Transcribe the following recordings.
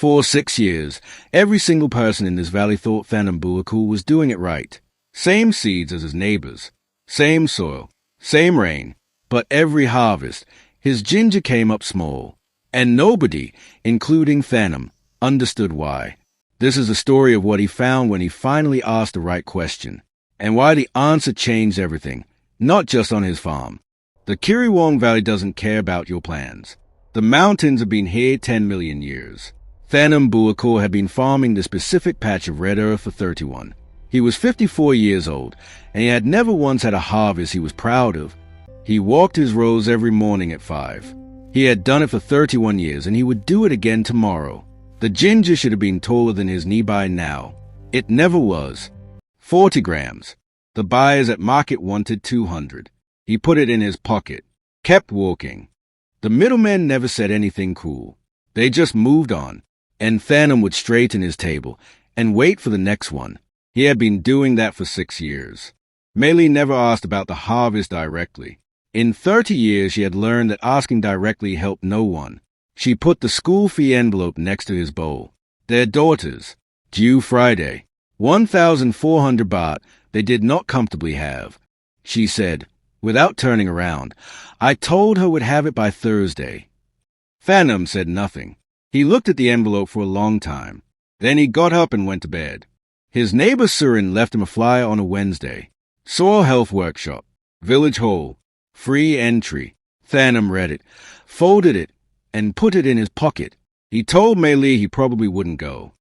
For 6 years, every single person in this valley thought Thanom Buakaw was doing it right. Same seeds as his neighbours, same soil, same rain, but every harvest, his ginger came up small. And nobody, including Thanom, understood why. This is the story of what he found when he finally asked the right question, and why the answer changed everything, not just on his farm. The Kiriwong Valley doesn't care about your plans. The mountains have been here 10 million years. Thanom Buakaw had been farming this specific patch of red earth for 31. He was 54 years old, and he had never once had a harvest he was proud of. He walked his rows every morning at 5. He had done it for 31 years, and he would do it again tomorrow. The ginger should have been taller than his knee by now. It never was. 40 grams. The buyers at market wanted 200. He put it in his pocket, kept walking. The middlemen never said anything cruel. They just moved on, and Thanom would straighten his table and wait for the next one. He had been doing that for 6 years. Malee never asked about the harvest directly. In 30 years, she had learned that asking directly helped no one. She put the school fee envelope next to his bowl. Their daughters, due Friday, 1,400 baht they did not comfortably have. She said, without turning around, I told her would have it by Thursday. Thanom said nothing. He looked at the envelope for a long time. Then he got up and went to bed. His neighbor Surin left him a flyer on a Wednesday. Soil Health Workshop, Village Hall, free entry. Thanom read it, folded it, and put it in his pocket. He told Malee he probably wouldn't go.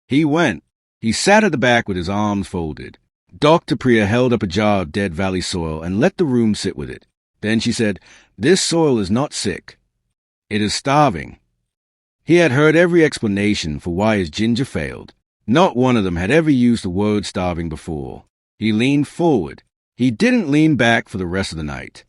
He went. He sat at the back with his arms folded. Dr. Priya held up a jar of dead valley soil and let the room sit with it. Then she said, "This soil is not sick. It is starving." He had heard every explanation for why his ginger failed. Not one of them had ever used the word starving before. He leaned forward. He didn't lean back for the rest of the night.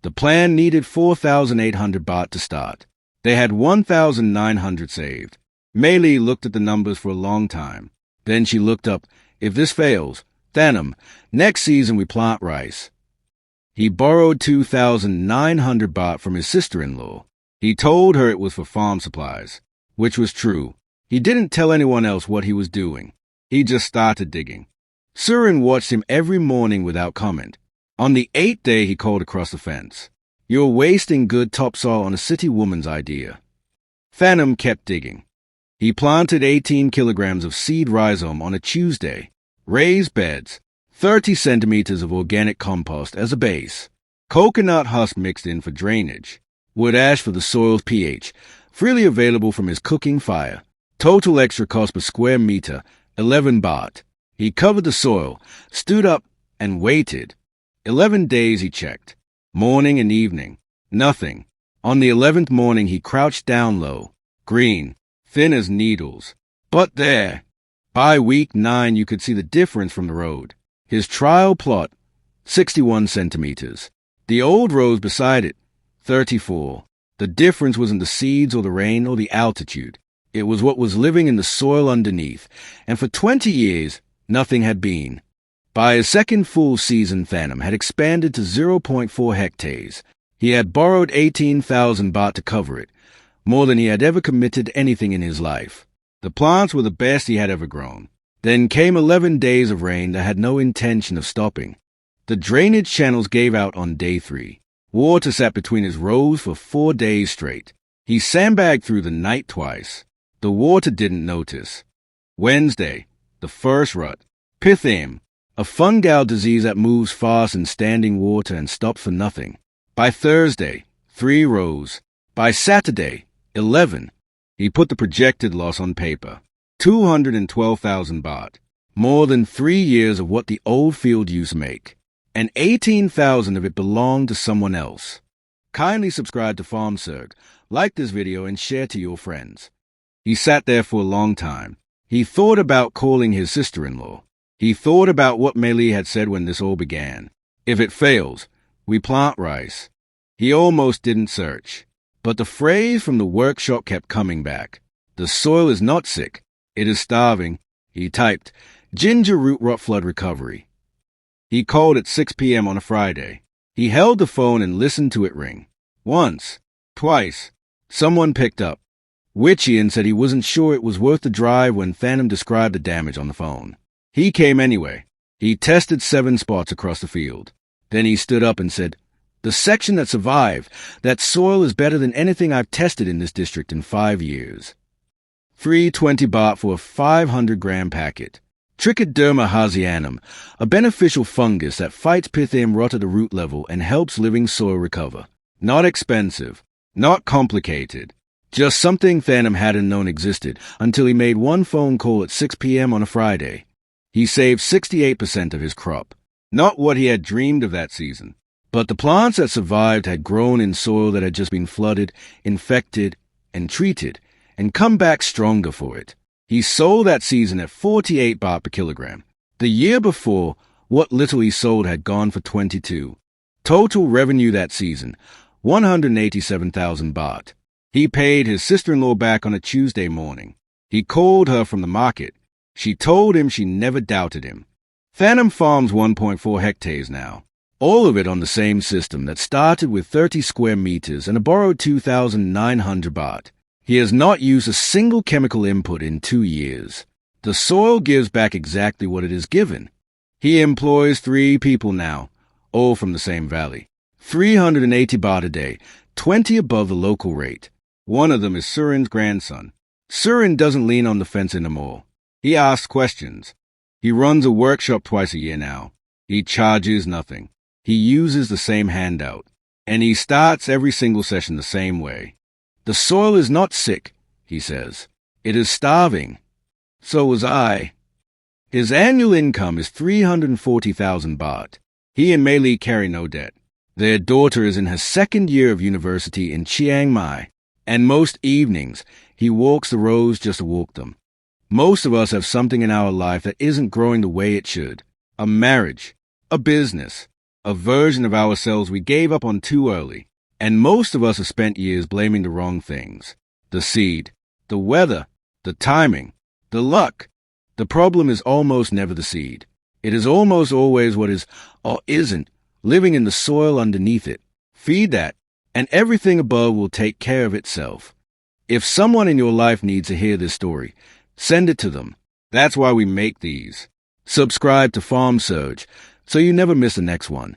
The plan needed 4,800 baht to start. They had 1,900 saved. Malee looked at the numbers for a long time. Then she looked up. If this fails, Thanom, next season we plant rice. He borrowed 2,900 baht from his sister-in-law. He told her it was for farm supplies, which was true. He didn't tell anyone else what he was doing. He just started digging. Surin watched him every morning without comment. On the 8th day, he called across the fence. "You're wasting good topsoil on a city woman's idea." Thanom kept digging. He planted 18 kilograms of seed rhizome on a Tuesday. Raised beds, 30 centimeters of organic compost as a base. Coconut husk mixed in for drainage. Wood ash for the soil's pH, freely available from his cooking fire. Total extra cost per square meter, 11 baht. He covered the soil, stood up, and waited. 11 days he checked. Morning and evening. Nothing. On the 11th morning he crouched down low. Green. Thin as needles. But there. By week 9 you could see the difference from the road. His trial plot, 61 centimeters. The old rows beside it, 34. The difference wasn't the seeds or the rain or the altitude. It was what was living in the soil underneath. And for 20 years, nothing had been. By his second full season, Thanom had expanded to 0.4 hectares. He had borrowed 18,000 baht to cover it, more than he had ever committed to anything in his life. The plants were the best he had ever grown. Then came 11 days of rain that had no intention of stopping. The drainage channels gave out on day 3. Water sat between his rows for 4 days straight. He sandbagged through the night twice. The water didn't notice. Wednesday, the first rut. Pitham, a fungal disease that moves fast in standing water and stops for nothing. By Thursday, 3 rows. By Saturday, 11. He put the projected loss on paper. 212,000 baht. More than 3 years of what the old field used to make. And 18,000 of it belonged to someone else. Kindly subscribe to FarmSurg, like this video, and share to your friends. He sat there for a long time. He thought about calling his sister-in-law. He thought about what Malee had said when this all began. If it fails, we plant rice. He almost didn't search. But the phrase from the workshop kept coming back. The soil is not sick. It is starving. He typed, ginger root rot flood recovery. He called at 6 p.m. on a Friday. He held the phone and listened to it ring. Once, twice, someone picked up. witchy, and said he wasn't sure it was worth the drive when Thanom described the damage on the phone. He came anyway. He tested 7 spots across the field. Then he stood up and said, "The section that survived, that soil is better than anything I've tested in this district in 5 years." 320 baht for a 500-gram packet. Trichoderma harzianum, a beneficial fungus that fights Pythium rot at the root level and helps living soil recover. Not expensive, not complicated. Just something Thanom hadn't known existed until he made one phone call at 6 p.m. on a Friday. He saved 68% of his crop. Not what he had dreamed of that season. But the plants that survived had grown in soil that had just been flooded, infected, and treated, and come back stronger for it. He sold that season at 48 baht per kilogram. The year before, what little he sold had gone for 22. Total revenue that season, 187,000 baht. He paid his sister-in-law back on a Tuesday morning. He called her from the market. She told him she never doubted him. Thanom farms 1.4 hectares now, all of it on the same system that started with 30 square meters and a borrowed 2,900 baht. He has not used a single chemical input in 2 years. The soil gives back exactly what it is given. He employs 3 people now, all from the same valley. 380 baht a day, 20 above the local rate. One of them is Surin's grandson. Surin doesn't lean on the fence anymore. He asks questions. He runs a workshop twice a year now. He charges nothing. He uses the same handout. And he starts every single session the same way. The soil is not sick, he says. It is starving. So was I. His annual income is 340,000 baht. He and Malee carry no debt. Their daughter is in her 2nd year of university in Chiang Mai. And most evenings, he walks the roads just to walk them. Most of us have something in our life that isn't growing the way it should. A marriage, a business, a version of ourselves we gave up on too early. And most of us have spent years blaming the wrong things. The seed, the weather, the timing, the luck. The problem is almost never the seed. It is almost always what is, or isn't, living in the soil underneath it. Feed that, and everything above will take care of itself. If someone in your life needs to hear this story, send it to them. That's why we make these. Subscribe to Farm Surge so you never miss the next one.